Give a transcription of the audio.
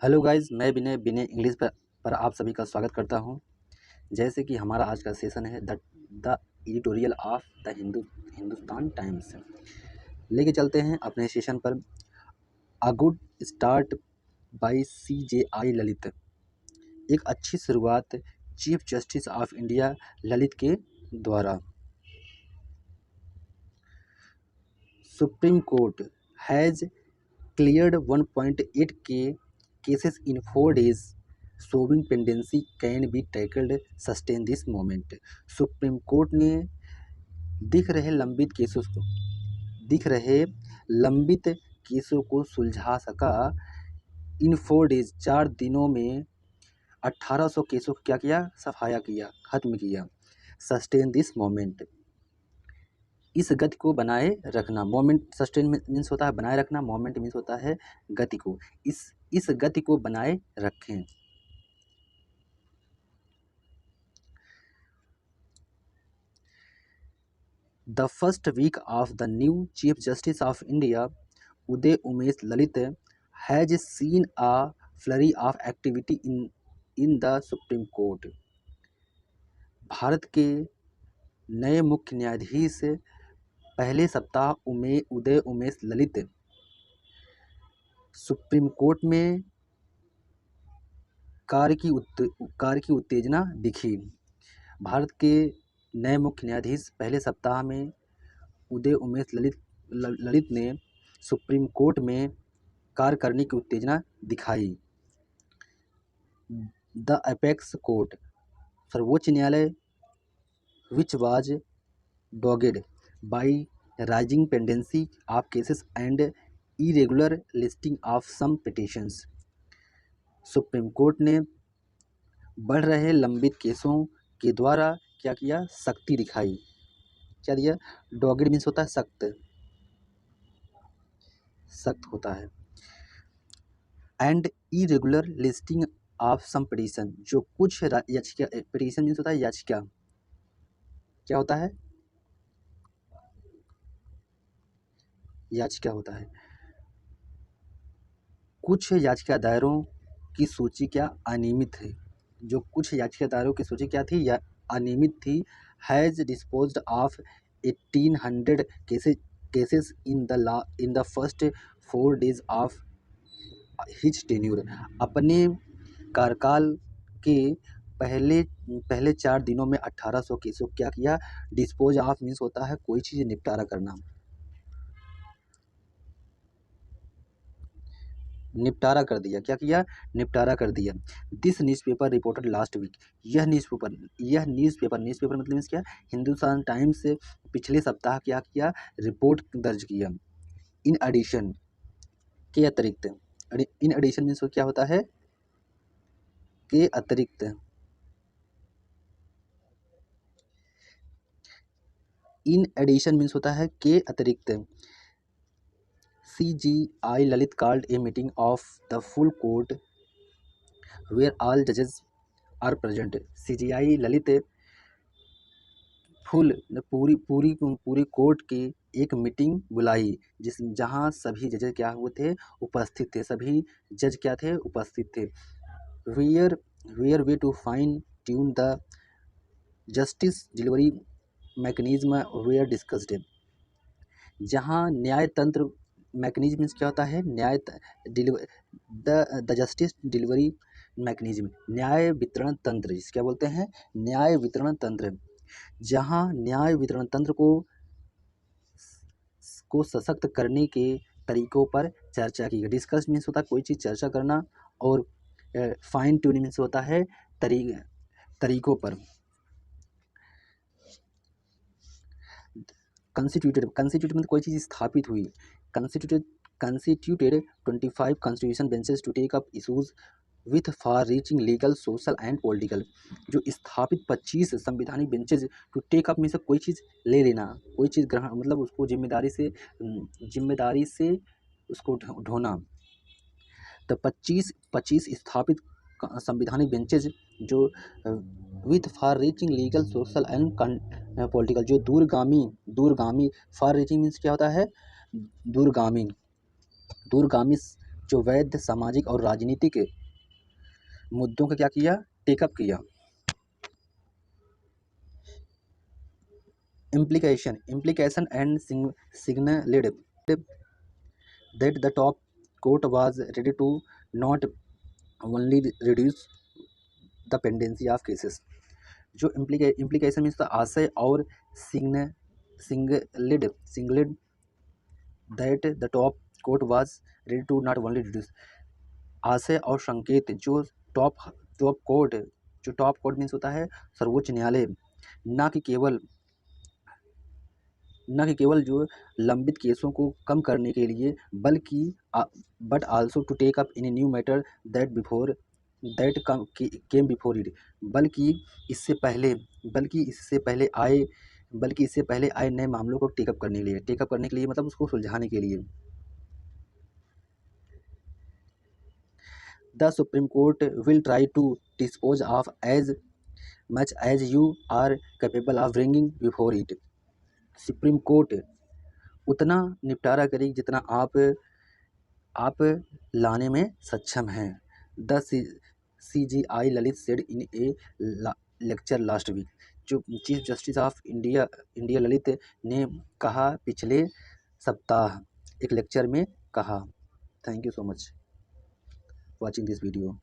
Hello guys, मैं विनय विनय English पर आप सभी का स्वागत करता हूं। जैसे कि हमारा आज का सेशन है the editorial of the Hindustan times. लेके चलते हैं अपने सेशन पर। A good start by CJI Lalit. एक अच्छी शुरुआत chief justice of India Lalit के द्वारा। Supreme court has cleared 1.8K cases in 4 days, showing pendency can be tackled sustain this moment। Supreme court ने दिख रहे लंबित केसों को सुलझा सका। इन 4 डेज 4 दिनों में 1800 केसों को क्या किया, सफाया किया, खत्म किया। सस्टेन दिस मोमेंट, इस गति को बनाए रखना। मोमेंट सस्टेन मीन्स होता है बनाए रखना, मोमेंट मीन्स होता है गति को। इस गति को बनाए रखें। The first week of the new chief justice of India Uday Umesh Lalit has seen a flurry of activity in the supreme court. Bharat के नए मुख्य न्यायाधीश पहले सप्ताह उदय उमेश ललित सुप्रीम कोर्ट में कार्य की उत्तेजना दिखी। भारत के नए मुख्य न्यायाधीश पहले सप्ताह में उदय उमेश ललित ने सुप्रीम कोर्ट में कार्य करने की उत्तेजना दिखाई। द अपेक्स कोर्ट, सर्वोच्च न्यायालय, which was dogged by rising pendency of cases and irregular listing of some petitions. Supreme court ने बढ़ रहे लंबित केसों के द्वारा क्या किया, सख्ती दिखाई। क्या दिया, डॉग्ड मीन्स होता है सख्त होता है। And irregular listing of some petition, जो कुछ याचिका, पिटिशन मीन्स होता है याचिका। क्या होता है, याचिका होता है। कुछ याचिका दायरों की सूची क्या अनियमित है, जो कुछ याचिका दायरों की सूची क्या थी, या अनियमित थी। Has disposed of 1800 cases in the first 4 days of his tenure. अपने कार्यकाल के पहले 4 दिनों में 1800 केसों क्या किया, डिस्पोज ऑफ मीन्स होता है कोई चीज़ निपटारा करना, निपटारा कर दिया। क्या किया, निपटारा कर दिया। This newspaper reported last week, यह न्यूज़पेपर मतलब मीन्स क्या, हिंदुस्तान टाइम्स से पिछले सप्ताह क्या किया, रिपोर्ट दर्ज किया। इन एडिशन, के अतिरिक्त, इन एडिशन मीन्स क्या होता है, के अतिरिक्त। इन एडिशन मीन्स होता है के अतिरिक्त। CJI Lalit called a meeting of the full court where all judges are present। CJI Lalit पूरी कोर्ट की एक मीटिंग बुलाई जहां सभी जज क्या हुए थे, उपस्थित थे। सभी जज क्या थे, उपस्थित थे। Were ways to fine tune the justice delivery mechanism were discussed. जहां न्याय तंत्र, मैकेनिज्म मीन्स क्या होता है, द जस्टिस डिलीवरी मैकेनिज्म, न्याय वितरण तंत्र, जिसे क्या बोलते हैं, न्याय वितरण तंत्र। जहां न्याय वितरण तंत्र को सशक्त करने के तरीकों पर चर्चा की गई। डिस्कस मीन्स होता है कोई चीज़ चर्चा करना, और फाइन ट्यूनिंग मीन्स होता है तरीकों पर। कंस्टिट्यूटेड मतलब कोई चीज़ स्थापित हुई। Constituted 25 constitution benches to take up issues with far reaching legal, social and political. जो स्थापित 25 संवैधानिक बेंचेज, टू टेक अप मीन्स कोई चीज़ ले लेना, कोई चीज़ ग्रहण, मतलब उसको जिम्मेदारी से उसको ढोना। तो 25 स्थापित संवैधानिक बेंचेज जो with far reaching legal, social and political, जो दूरगामी, फार रीचिंग मीन्स क्या होता है, दूरगामी जो वैध सामाजिक और राजनीतिक मुद्दों का क्या किया, टेकअप किया। Implication and signaled that the top court was ready to not only reduce the pendency of cases। जो implication मीन्स आशय और सिंगलेड that the top court was ready to not only reduce, आशय और संकेत जो टॉप कोर्ट, जो top court means होता है सर्वोच्च न्यायालय, न कि केवल जो लंबित केसों को कम करने के लिए, बल्कि but also to take up in new matter that came before it, बल्कि इससे पहले आए नए मामलों को टेकअप करने के लिए मतलब उसको सुलझाने के लिए। The supreme court will try to dispose of as much as you are capable of bringing before it. सुप्रीम कोर्ट उतना निपटारा करेगी जितना आप लाने में सक्षम हैं। The CJI Lalit said in a lecture last week. जो chief justice of India Lalit ने कहा पिछले सप्ताह एक लेक्चर में कहा। Thank you so much watching this video.